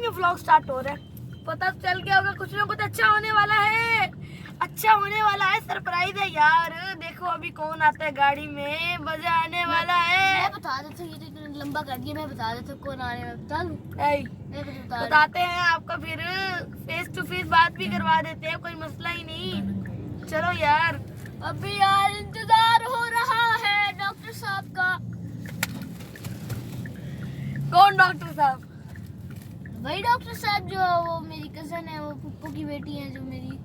Morning में vlog start हो रहा है। पता चल गया होगा कुछ ना कुछ अच्छा होने वाला है, अच्छा होने वाला है, सरप्राइज है यार। देखो अभी कौन आता है गाड़ी में, मजा आने वाला है। मैं बता देता हूँ, ये तो इतना लंबा कर दिया, मैं बता देता हूँ कौन आने में, बता दूँ? बताते हैं आपका, फिर फेस टू फेस बात भी करवा देते हैं, कोई मसला ही नहीं। चलो यार, अभी यार इंतजार हो रहा है डॉक्टर साहब का। कौन डॉक्टर साहब? वही डॉक्टर साहब जो वो मेरी कजन है, वो पुप्पू की बेटी है, जो मेरी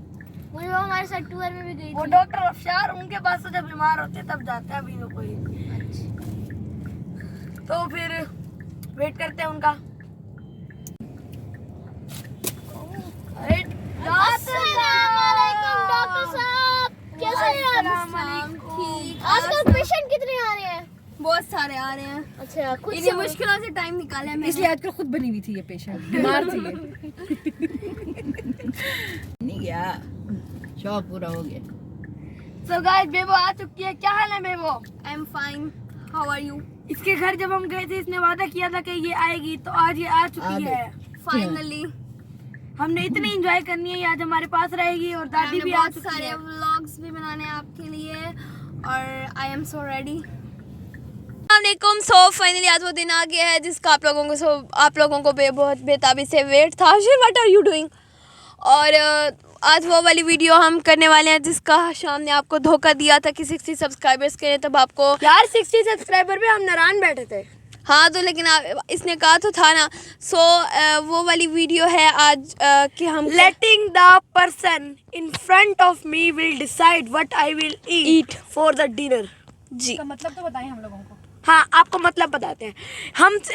वो जो हमारे साथ टूर में भी गई थी। वो डॉक्टर अफशार, उनके पास तो जब बीमार होते हैं तब जाते हैं, अभी तो कोई। तो फिर वेट करते हैं उनका। डॉक्टर साहब कैसे हैं आप? ठीक। आजकल पेशेंट कितने आ रहे हैं? बहुत सारे आ रहे हैं। अच्छा, खुद इतनी मुश्किलों से टाइम निकाला है मैंने, इसलिए आजकल खुद बनी हुई थी ये पेशेंट, बीमार थी ये। नहीं गया, शौक पूरा हो गया। So guys, बेबो आ चुकी है। क्या हाल है Bebo? I am fine, how are you? इसके घर जब हम गए थे, इसने वादा किया था कि ये आएगी, तो आज ये आ चुकी है फाइनली। हमने इतनी एंजॉय करनी है, आज हमारे पास रहेगी और दादी भी आ बहुत चुकी सारे है। व्लॉग्स भी बनाने हैं आपके लिए और आई एम सो रेडी। अस्सलामुअलैकुम। सो फाइनली आज वो दिन आ गया है जिसका आप लोगों को बहुत बेताबी से वेट था। What are you doing? और आज वो वाली वीडियो हम करने वाले हैं जिसका शाम ने आपको धोखा दिया था कि 60 सब्सक्राइबर्स के लिए, तब आपको यार 60 सब्सक्राइबर पे हम नारायण बैठे थे। हाँ तो लेकिन इसने कहा तो था ना। सो वो वाली वीडियो है आज कि हम letting the person in front of me will decide what I will eat for the dinner. जी, तो मतलब तो बताएं हम लोगों को। हाँ, आपको मतलब बताते हैं।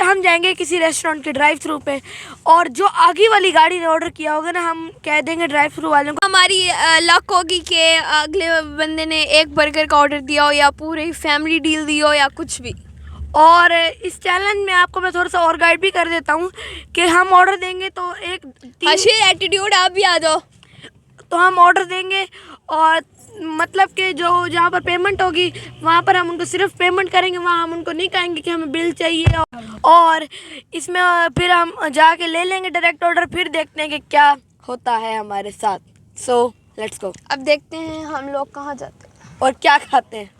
हम जाएंगे किसी रेस्टोरेंट के ड्राइव थ्रू पे, और जो आगे वाली गाड़ी ने ऑर्डर किया होगा ना, हम कह देंगे ड्राइव थ्रू वालों को। हमारी लक होगी कि अगले बंदे ने एक बर्गर का ऑर्डर दिया हो या पूरी फैमिली डील दी हो या कुछ भी। और इस चैलेंज में आपको मैं थोड़ा सा और गाइड भी कर देता हूँ कि हम ऑर्डर देंगे तो हशीर एटीट्यूड, आप भी आ जाओ। तो हम ऑर्डर देंगे और मतलब कि जो जहाँ पर पेमेंट होगी वहाँ पर हम उनको सिर्फ पेमेंट करेंगे, वहाँ हम उनको नहीं कहेंगे कि हमें बिल चाहिए। और इसमें फिर हम जाके ले लेंगे डायरेक्ट ऑर्डर, फिर देखते हैं कि क्या होता है हमारे साथ। So let's go. अब देखते हैं हम लोग कहाँ जाते हैं और क्या खाते हैं।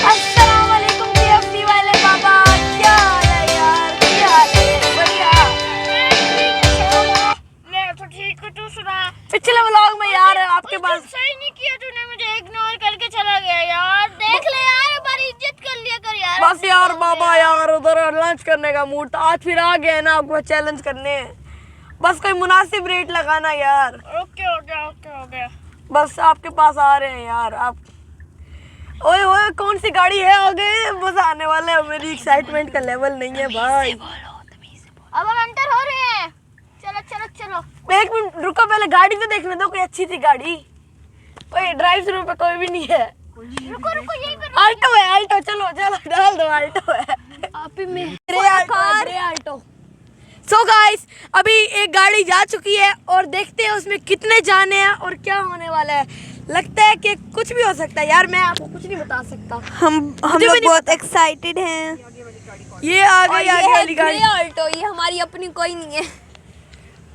अस्सलामुअलैकुम KFC वाले बाबा, क्या हाल है यार? क्या हाल है? बढ़िया। मैं तो ठीक हूँ, तू सुना? पिछले व्लॉग में यार आपके पास सही नहीं किया तूने, मुझे इग्नोर करके चला गया यार। देख ले यार, हमारी इज्जत कर लिया कर यार। बस यार बाबा, यार उधर लंच करने का मूड था, आज फिर आ गए ना आपको चैलेंज करने। बस कोई मुनासिब रेट लगाना यार। ओके हो गया, ओके हो गया। बस आपके पास आ रहे हैं यार आप। ओए ओए, कौन सी गाड़ी है आगे? मजा आने वाला है। मेरी एक्साइटमेंट का लेवल नहीं है भाई। अब हम एंटर हो रहे हैं। चलो चलो चलो। एक मिनट रुको, पहले गाड़ी तो देखने दो, कोई अच्छी सी गाड़ी। ओए ड्राइव थ्रू पे कोई भी नहीं है। रुको रुको, यहीं पे आल्टो है, आल्टो। चलो चलो डाल दो, आल्टो है। आप ही में ग्रे आल्टो। सो गाइस, अभी एक गाड़ी जा चुकी है और देखते हैं उसमें कितने जाने हैं और क्या होने वाला है। लगता है कि कुछ भी हो सकता है यार, मैं आपको कुछ नहीं बता सकता। हम लोग बहुत एक्साइटेड हैं। ये आ गई आगे वाली गाड़ी, ऑल्टो, ये हमारी अपनी कोई नहीं है।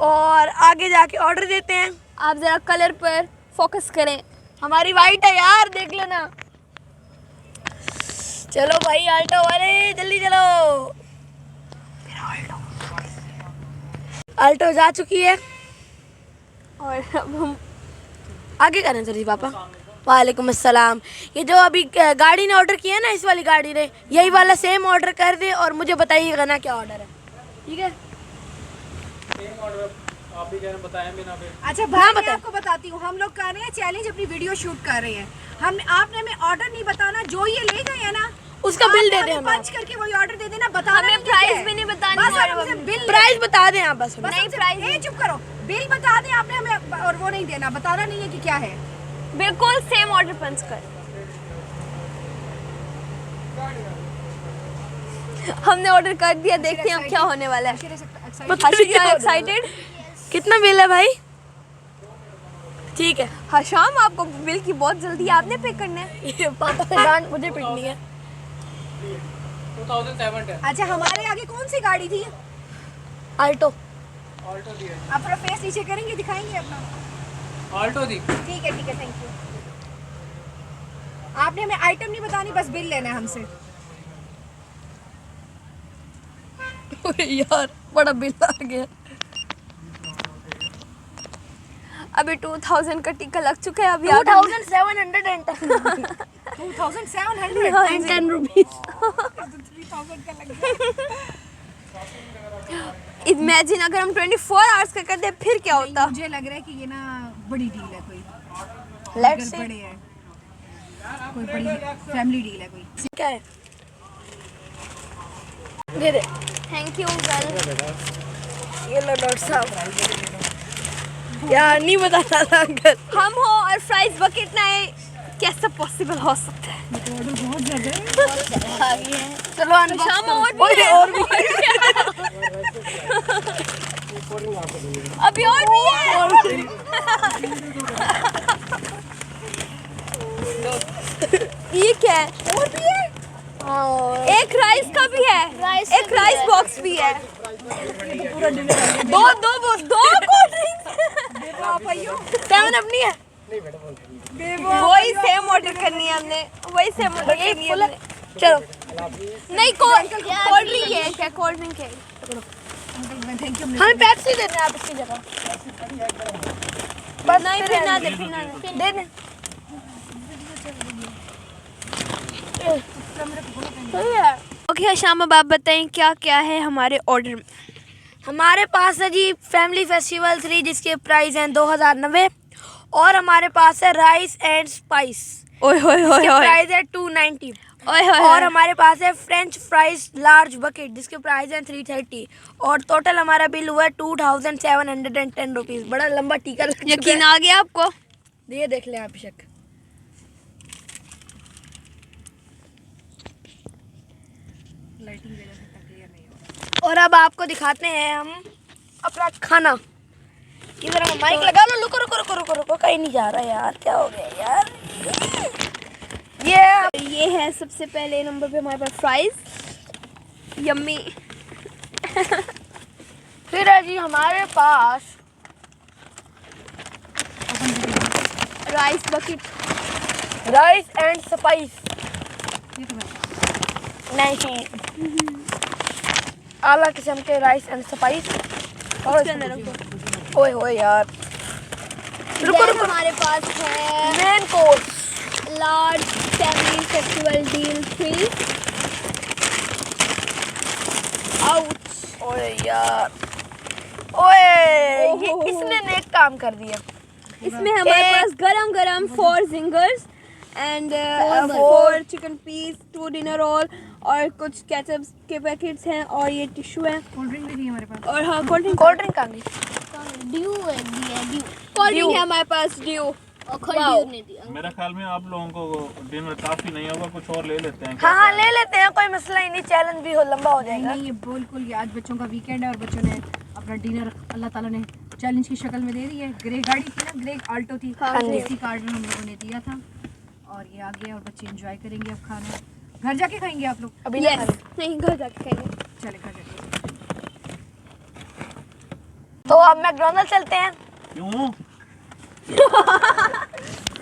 और आगे जाके ऑर्डर देते हैं। आप जरा कलर पर फोकस करें। हमारी वाइट है यार, देख लेना। चलो भाई आल्टो वाले, जल्दी चलो। आल्टो जा चुकी है और अब हम आगे करें सर जी पापा। वालेकुम अस्सलाम। ये जो अभी गाड़ी ने ऑर्डर किया ना, इस वाली गाड़ी ने, यही वाला सेम ऑर्डर कर दे और मुझे बताइएगा ना क्या ऑर्डर है, ठीक है? सेम ऑर्डर आप भी कह रहे हैं, बताएं बिना फिर। अच्छा भाई, मैं आपको बताती हूँ, हम लोग कर रहे हैं चैलेंज, अपनी वीडियो शूट कर रहे हैं। आपने हमें ऑर्डर नहीं बताना, जो ये ले गए हैं ना उसका बिल दे दें। पंच करके वही ऑर्डर दे देना, बताना हमें प्राइस भी नहीं बतानी बस है। आप हमसे बिल प्राइस बता दें आप बस। नहीं, प्राइस नहीं, चुप करो। बिल बता दें आपने हमें, और वो नहीं देना, बताना नहीं है कि क्या है। बिल्कुल सेम ऑर्डर पंच कर। हमने ऑर्डर कर दिया, देखते हैं अब क्या होने वाला है। एक्साइटेड? कितना बिल है भाई? ठीक है। हशाम, आपको बिल की बहुत जल्दी है, आपने पे करना है। पापा से डांट मुझे पिटनी है। 2007 है। अच्छा, हमारे आगे कौन सी गाड़ी थी? आल्टो। ऑल्टो दी है। अपना फेस नीचे करेंगे, दिखाएंगे अपना। ऑल्टो दी। ठीक है, थैंक यू। आपने हमें आइटम नहीं बतानी, बस बिल लेना है हमसे। यार बड़ा बिल आ गया। अभी 2000 का टिक्का लग चुका है। अभी 2710 2710 रुपीज। 3000 का लग गया। इमेजिन अगर हम 24 आवर्स का करते फिर क्या होता। मुझे लग रहा है कि ये ना बड़ी डील है कोई। लेट्स अगर बड़े है, कोई बड़ी फैमिली डील है कोई। क्या है? दे दे। Thank you well. ये लो डॉक्टर साहब। यार नहीं बताना था अंकल। हम हो और फ्राइज बकेट ना है, कैसे पॉसिबल हो सकता है? ऑर्डर बहुत ज्यादा है। चलो शाम और भी है। अभी और भी है। ये क्या है? और भी है। एक राइस का भी है, एक राइस बॉक्स भी है। दो कोल्ड ड्रिंक। 7 अपनी है। वही सेम ऑर्डर करनी है हमने, वही सेम ऑर्डर करनी है हमने। चलो नहीं, कोल्ड ड्रिंक है क्या? कोल्ड ड्रिंक है। Thank you. हमें पेप्सी देना है आप इसकी जगह। बस नहीं, फिर ना दे, फिर ना दे। दे दे। ओके हशाम, अब आप बताएं क्या क्या है हमारे ऑर्डर में। हमारे पास है जी फैमिली फेस्टिवल 3 जिसके प्राइस हैं 2090 और हमारे पास है राइस एंड स्पाइस। ओए होए होए इसके होए प्राइस है 290 ओए होए। और हमारे पास है फ्रेंच फ्राइज लार्ज बकेट जिसके प्राइस है 330 और टोटल हमारा बिल हुआ है 2710 रुपीज़। बड़ा लंबा टीका लग चुका यकीन है। आ गया आपको? ये देख लें आप बेशक। लाइटिंग वजह से क्लियर नहीं हो। और अब आपको दिखाते हैं हम अपना खाना। इधर हम माइक लगा लो। रुको रुको रुको रुको रुको, कहीं नहीं जा रहा यार, क्या हो गया यार। ये है सबसे पहले नंबर पे हमारे पास फ्राइज, यम्मी। फिर है जी हमारे पास rice bucket, rice and spice. ये तो मैं नहीं, आला किस्म के राइस एंड स्पाइस। और उसके अंदर रखो। ओए होए यार, रुको रुको। हमारे पास है main course large family festival deal 3। Ouch. ओए यार, ओए ये इसने नेक काम कर दिया। इसमें हमारे पास गरम गरम 4 zingers and 4 chicken piece, 2 dinner roll और कुछ केचप के पैकेट्स हैं और ये टिश्यू है कोल्ड ड्रिंक भी थी हमारे पास। और हाँ कोल्ड ड्रिंक आ गई। ड्यू है, ड्यू कोल्ड ड्रिंक है हमारे पास ड्यू। और ड्यू नहीं दिया। मेरा ख्याल में आप लोगों को डिनर काफी नहीं होगा, कुछ और ले लेते हैं। हाँ ले लेते हैं, कोई मसला ही नहीं। चैलेंज भी हो लंबा हो जाएगा। नहीं, ये बिल्कुल, ये आज बच्चों का वीकेंड है और बच्चों ने अपना डिनर अल्लाह ताला ने चैलेंज की शक्ल में दे दी है। ग्रे गाड़ी थी ना, ग्रे आल्टो थी, हाँ जी। इसी कार्ड में हम लोगों ने दिया था और ये आ गया और बच्चे एंजॉय करेंगे अब खाना। घर जाके खाएंगे आप लोग? अभी यस, नहीं घर जाके खाएंगे। चले घर जाके। तो अब मैकडोनल्ड चलते हैं। क्यों?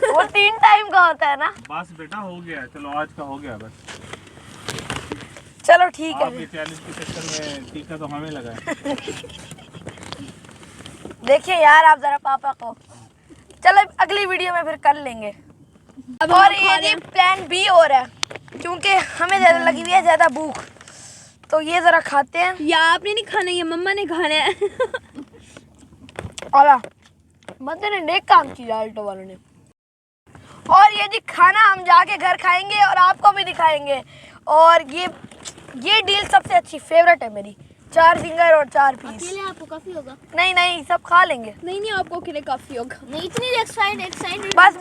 वो 3 टाइम का होता है ना। बस बेटा हो गया, चलो आज का हो गया बस। चलो ठीक आप है। ये चैलेंज के चक्कर में टीका तो हमें लगा है। देखिए यार आप जरा पापा को। चलो अगली वीडियो में फिर कर लेंगे। और ये जी प्लान बी हो रहा है क्योंकि हमें ज़्यादा लगी हुई है ज़्यादा भूख, तो ये ज़रा खाते हैं। या आपने नहीं खाना, ये मम्मा ने खाना है। और बंदे ने नेक काम किया आल्टो वालों ने। और ये जी खाना हम जाके घर खाएंगे और आपको भी दिखाएंगे। और ये डील सबसे अच्छी फेवरेट है मेरी। 4 फिंगर और 4 पीस। अकेले आपको काफी होगा। नहीं नहीं सब खा लेंगे। नहीं आपको के लिए काफी होगा। नहीं इतनी एक साइड बस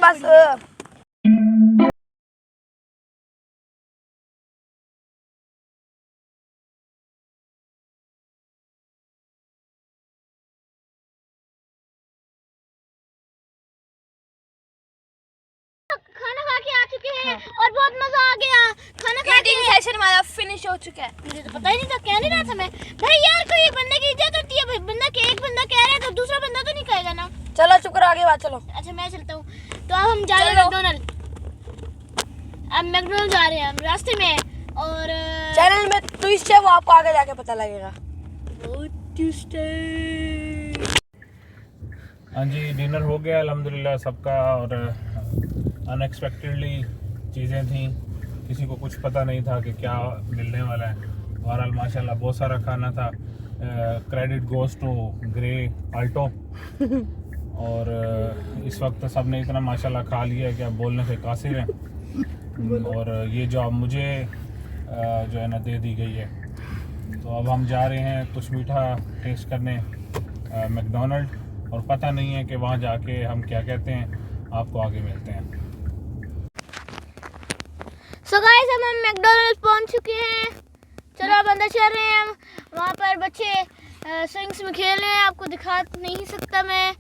राशन हमारा फिनिश हो चुका है। मुझे तो पता ही नहीं था, कह नहीं रहा था मैं। भाई यार कोई एक बंदे की इज्जत होती है भाई, एक बंदा कह रहा है तो दूसरा बंदा तो नहीं कहेगा ना। चलो चुप करो, आगे बात चलो। अच्छा मैं चलता हूँ। तो अब हम जा रहे हैं मैकडॉनल्ड। अब मैकडॉनल्ड जा रहे हैं, हम रास्ते में हैं। और चैनल में ट्विस्ट है, वो आपको आगे जाके पता लगेगा। हाँ जी, डिनर हो गया अल्हम्दुलिल्लाह सबका। और अनएक्सपेक्टेडली चीज़ें थी, किसी को कुछ पता नहीं था कि क्या मिलने वाला है। बहरहाल माशाल्लाह बहुत सारा खाना था। Credit goes to grey alto. और इस वक्त सब ने इतना माशाल्लाह खा लिया कि अब बोलने से कासिर हैं। और ये जो अब मुझे जो है ना दे दी गई है। तो अब हम जा रहे हैं कुछ मीठा टेस्ट करने मैकडॉनल्ड, और पता नहीं है कि वहाँ जाके हम क्या कहते हैं। आपको आगे मिलते हैं। सो गाइस हम मैकडॉनल्ड्स पहुंच चुके हैं। चलो अब अंदर चल रहे हैं हम। वहाँ पर बच्चे स्विंग्स में खेल रहे हैं। आपको दिखा नहीं सकता मैं,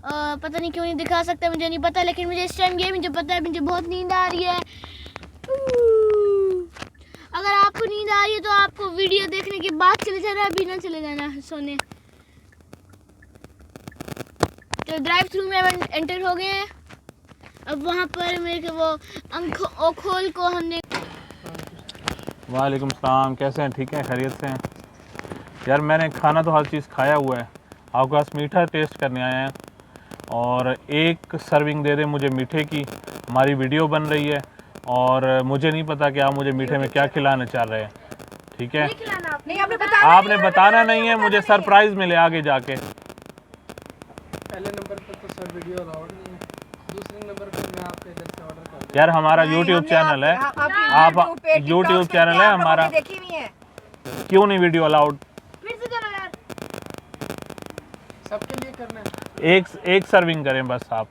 पता नहीं क्यों नहीं दिखा सकता, मुझे नहीं पता। लेकिन मुझे इस टाइम ये मुझे पता है, मुझे बहुत नींद आ रही है। अगर आपको नींद आ रही है तो आपको वीडियो देखने के बाद चले जाना, अभी ना चले जाना सोने। तो ड्राइव थ्रू में एंटर हो गए हैं। अब वहाँ पर मेरे वो खोल को हमने। वालेकुम सलाम, कैसे हैं? ठीक हैं, खैरियत से हैं? यार मैंने खाना तो हर चीज़ खाया हुआ है, आपके पास मीठा टेस्ट करने आए हैं। और एक सर्विंग दे दें मुझे मीठे की, हमारी वीडियो बन रही है और मुझे नहीं पता कि आप मुझे मीठे में क्या खिलाना चाह रहे हैं। ठीक है, नहीं आपने बताना नहीं है, मुझे सरप्राइज़ मिले आगे जाके। पहले नंबर पर तो सर वीडियो अलाउड नहीं है, दूसरे नंबर पर मैं आपके इधर से ऑर्डर कर दूँ। यार हमारा YouTube चैनल है, आप YouTube चैनल है हमारा, देखी हुई है। क्यों नहीं वीडियो अलाउड? फिर से करो यार। सबके लिए करना है। एक सर्विंग करें बस आप।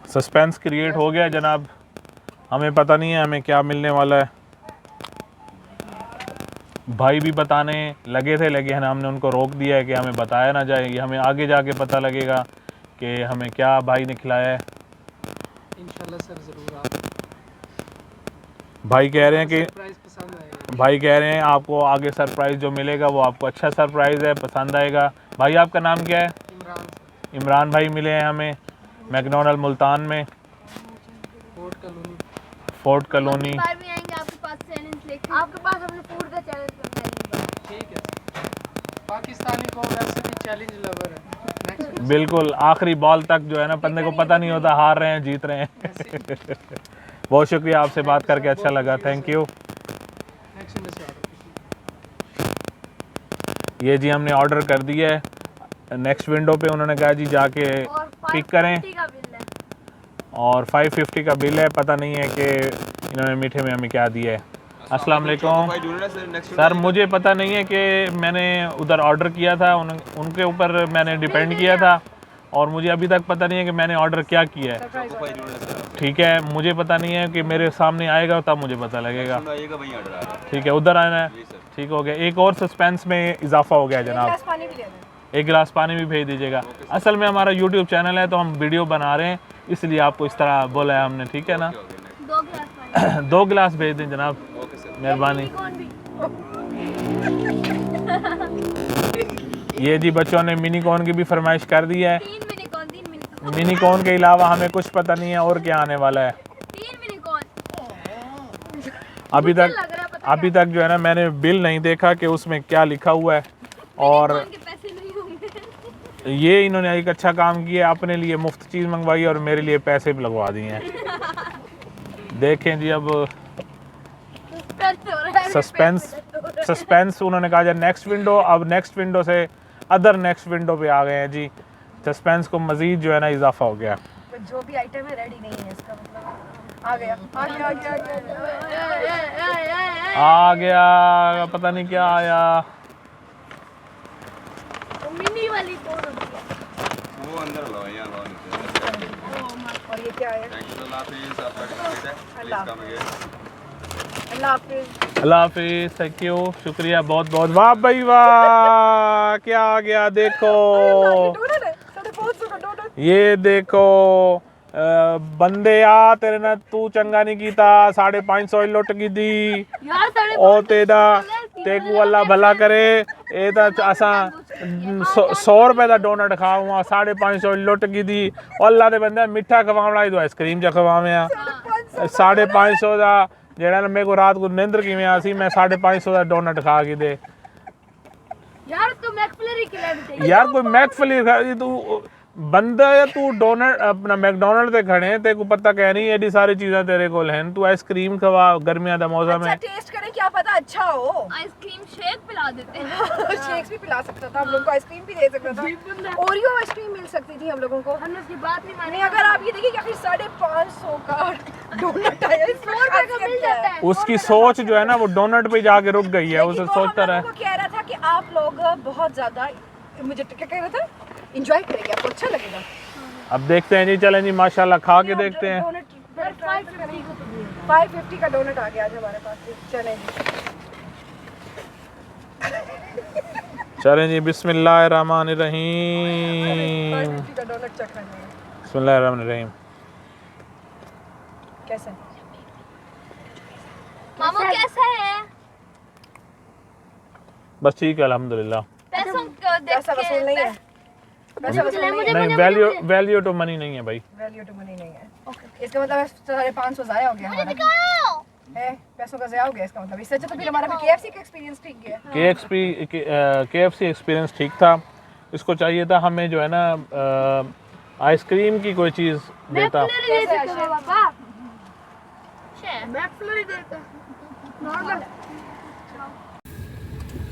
सस्पेंस क्रिएट हो गया जनाब, हमें पता नहीं है हमें क्या मिलने वाला है। भाई भी बताने लगे थे, लेकिन हमने उनको रोक दिया है कि हमें बताया ना जाए, ये हमें आगे जाके पता लगेगा कि हमें क्या भाई ने खिलाया है। इंशाल्लाह सर ज़रूर आप भाई कह रहे हैं कि सरप्राइज पसंद आएगा। भाई कह रहे हैं आपको आगे सरप्राइज़ जो मिलेगा वो आपको अच्छा सरप्राइज़ है, पसंद आएगा। भाई आपका नाम क्या है? इमरान सर, इमरान भाई मिले हैं हमें मैकडॉनल्ड मुल्तान में, फोर्ट कॉलोनी। बार भी आएंगे आपके पास चैलेंज लेके, आपके पास अपने फूड का चैलेंज करना है। ठीक है, पाकिस्तानी को वैसे भी चैलेंज लवर है। नेक्स्ट बिल्कुल आखिरी बॉल तक जो है ना बंदे को पता नहीं होता हार रहे हैं जीत रहे हैं। बहुत शुक्रिया, आपसे बात करके अच्छा लगा, थैंक यू। नेक्स्ट में से ऑर्डर ये जी हमने ऑर्डर कर दिया है, नेक्स्ट विंडो पे उन्होंने कहा जी जाके पिक करें, और 550 का बिल है। पता नहीं है कि इन्होंने मीठे में हमें क्या दिया है। अस्सलाम वालेकुम सर, मुझे पता नहीं है कि मैंने उधर ऑर्डर किया था, उनके ऊपर मैंने डिपेंड किया था, और मुझे अभी तक पता नहीं है कि मैंने ऑर्डर क्या किया है। ठीक है, मुझे पता नहीं है कि मेरे सामने आएगा तब मुझे पता लगेगा। ठीक है, उधर आना है। ठीक हो गया, एक और सस्पेंस में इजाफा हो गया जनाब, एक गिलास पानी भी भेज दीजिएगा। असल में हमारा YouTube चैनल है तो हम वीडियो बना रहे हैं, इसलिए आपको इस तरह बोला है हमने, ठीक है ना। 2 गिलास पानी 2 गिलास भेज दें जनाब, मेहरबानी। ये जी बच्चों ने मिनी कॉर्न की भी फरमाइश कर दी है। 3 मिनी मिनी कॉर्न के अलावा हमें कुछ पता नहीं है और क्या आने वाला है। 3 मिनी कॉर्न अभी तक जो है ना मैंने बिल नहीं देखा कि उसमें क्या लिखा हुआ है, और के पैसे नहीं होंगे। ये इन्होंने एक अच्छा काम किया, अपने लिए मुफ्त चीज़ मंगवाई और मेरे लिए पैसे भी लगवा दिए हैं। देखें जी, अब सस्पेंस उन्होंने कहा जाए नेक्स्ट विंडो, अब नेक्स्ट विंडो से अदर नेक्स्ट विंडो पे आ गए हैं जी। सस्पेंस को मज़ीद जो है ना इजाफा हो गया। जो भी आइटम है रेडी नहीं है, इसका मतलब आ गया पता नहीं क्या आया। मिनी वाली कौन होती है? वो अंदर लो यहाँ लो नीचे। और ये क्या है? थैंक यू, अल्लाह हाफिज़। आपका टिकट है, प्लीज कम अगेन। अल्लाह हाफिज़, थैंक यू, शुक्रिया बहुत बहुत। वाह भाई वाह, क्या आ गया देखो, ये देखो बंदे आ तेरे ना तू चंगा नहीं कीता, 550 लुट की दी ओ तेरा तेकू अल्लाह भला करे। ये तो असा 100 रुपए का डोनट खाऊँ, 550 लुट की दी। अल्लाह के बंदे मिठा खवावना ही तो आइसक्रीम च खवावे 550 का जेड़ा ना मेरे को रात को निंद्र किवें आसी, मैं 550 का डोनट खा के दे यार तू मैकफ्लरी खिला दे यार। कोई मैकफ्लरी तू बंदा है, तू डोनट अपना मैकडोनल्ड ते खड़े ते को पता कह नहीं एडी सारी चीज़ें तेरे कोल हैं, तू आइसक्रीम खवा गर्मियां दा मौसम है। टेस्ट करें क्या पता अच्छा हो। आइसक्रीम शेक पिला देते हैं। शेक्स भी पिला सकता था हम लोग को, आइसक्रीम भी दे सकता था, ओरियो आइसक्रीम मिल सकती थी हम लोगों को। हमने उसकी बात नहीं मानी। नहीं, अगर आप ये देखिए कि आखिर 550 का डोनट आया, इसमें 100 रुपए का मिल जाता है। उसकी सोच जो है ना वो डोनट पे जाके रुक गई है, उसे सोचता रहा। वो कह रहा था कि आप लोग बहुत ज्यादा, मुझे क्या कह रहा था, एंजॉय करेंगे, आपको अच्छा लगेगा। अब देखते हैं जी, चलें जी माशाल्लाह खा के देखते हैं। 550 का डोनट आ गया आज हमारे पास। चलें जी, चलें जी, बिस्मिल्लाहिर्रहमानिर्रहीम। 550 का डोनट चख रहे हैं। बिस्मिल्लाहिर्रहमानिर्रहीम। कैसा है? मामू कैसा है? बस ठीक है अल्हम्दुलिल्लाह। पैसों को देख पैसा वसूल नहीं है, पैसा वसूल नहीं है, नहीं, वैल्यू टू मनी नहीं है भाई। वैल्यू टू मनी नहीं है। इसका मतलब 550 ज़ाया हो गया हमारा, है पैसों का ज़ाया हो गया इसका मतलब। इससे अच्छा तो फिर हमारा KFC का एक्सपीरियंस ठीक गया। KFC एक्सपीरियंस ठीक था। इसको चाहिए था हमें जो है ना आइसक्रीम की कोई चीज़ देता। मैकफ्लरी देता नॉर्मल।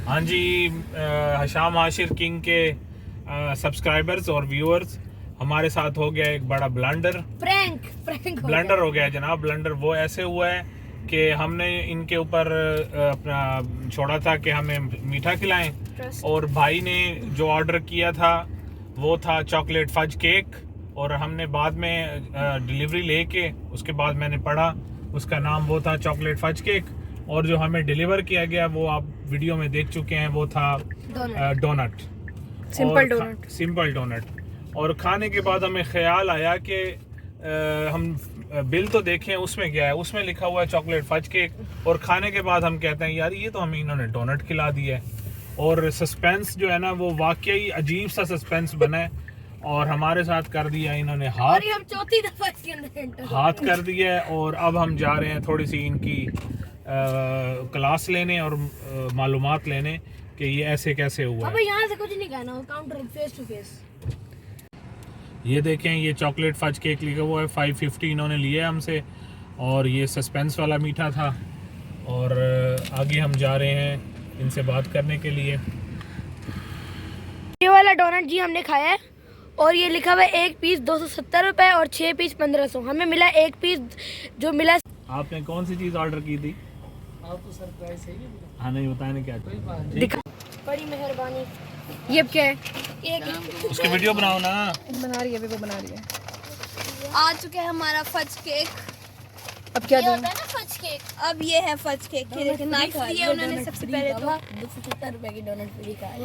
हाँ जी, हशाम हाशिर किंग के सब्सक्राइबर्स और व्यूअर्स, हमारे साथ हो गया एक बड़ा ब्लंडर हो गया जनाब। ब्लंडर वो ऐसे हुआ है कि हमने इनके ऊपर अपना छोड़ा था कि हमें मीठा खिलाएं, और भाई ने जो ऑर्डर किया था वो था चॉकलेट फज केक, और हमने बाद में डिलीवरी लेके उसके बाद मैंने पढ़ा उसका नाम वो था चॉकलेट फज केक, और जो हमें डिलीवर किया गया वो आप वीडियो में देख चुके हैं, वो था डोनट, सिंपल डोनट। और खाने के बाद हमें ख्याल आया कि हम बिल तो देखें उसमें क्या है, उसमें लिखा हुआ है चॉकलेट फज केक, और खाने के बाद हम कहते हैं यार ये तो हमें इन्होंने डोनट खिला दिया है। और सस्पेंस जो है ना वो वाकई अजीब सा सस्पेंस बना है, और हमारे साथ कर दिया इन्होंने हाथ, हम चौथी दफा इसके अंदर एंटर हाथ कर दिया है। और अब हम जा रहे हैं थोड़ी सी इनकी क्लास लेने और मालूमात लेने कि ये ऐसे कैसे हुआ है। यहाँ से कुछ नहीं कहना, काउंटर फेस टू फेस। ये देखें, ये चॉकलेट फज केक लिखा हुआ है, 550 इन्होंने लिया है हमसे, और ये सस्पेंस वाला मीठा था। और आगे हम जा रहे हैं इनसे बात करने के लिए। ये वाला डोनट जी हमने खाया है, और ये लिखा हुआ है 1 पीस 270 रुपए और 6 पीस 1500। हमें मिला 1 पीस जो मिला। आपने कौन सी चीज़ ऑर्डर की थी? आप तो सरप्राइज है ही। हाँ नहीं बताया नहीं क्या चीज़। दिखा, बड़ी मेहरबानी। ये अब क्या है? उसकी वीडियो बनाओ ना। बना रही है, वो बना रही है। आ चुके हैं हमारा फज केक। अब क्या ये होता है ना फज केक, अब ये है फज केक। ये देखिए नाइफ दिए उन्होंने सबसे पहले तो 270 रुपए की डोनट फ्री का है।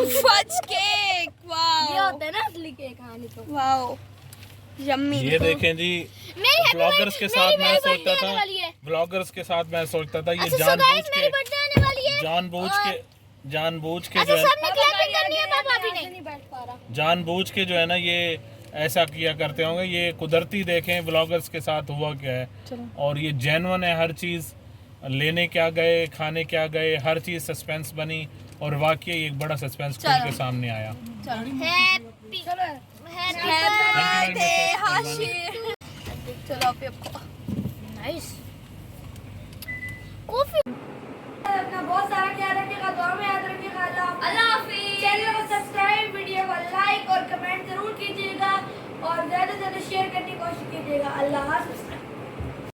Fudge cake. ये वाओ होता है ना असली केक। हाँ नहीं तो वाओ यम्मी। ये देखें जी, ब्लॉगर्स के साथ मैं सोचता था, ब्लॉगर्स के साथ मैं सोचता था ये जानबूझ के जो है, जानबूझ के जो है ना ये ऐसा किया करते होंगे। ये कुदरती देखें ब्लॉगर्स के साथ हुआ क्या है, और ये जेन्युइन है। हर चीज़ लेने क्या गए, खाने क्या गए, हर चीज़ सस्पेंस बनी, और वाकई एक बड़ा सस्पेंस खुल के सामने आया। Happy birthday Hashir. चलो आप नाइस। कॉफी। अपना बहुत सारा ख्याल रखिएगा, दुआ में याद रखिएगा। अल्लाह हाफिज़। चैनल को सब्सक्राइब, वीडियो को लाइक और कमेंट जरूर कीजिएगा, और ज़्यादा से ज़्यादा शेयर करने की कोशिश कीजिएगा। अल्लाह हाफिज़।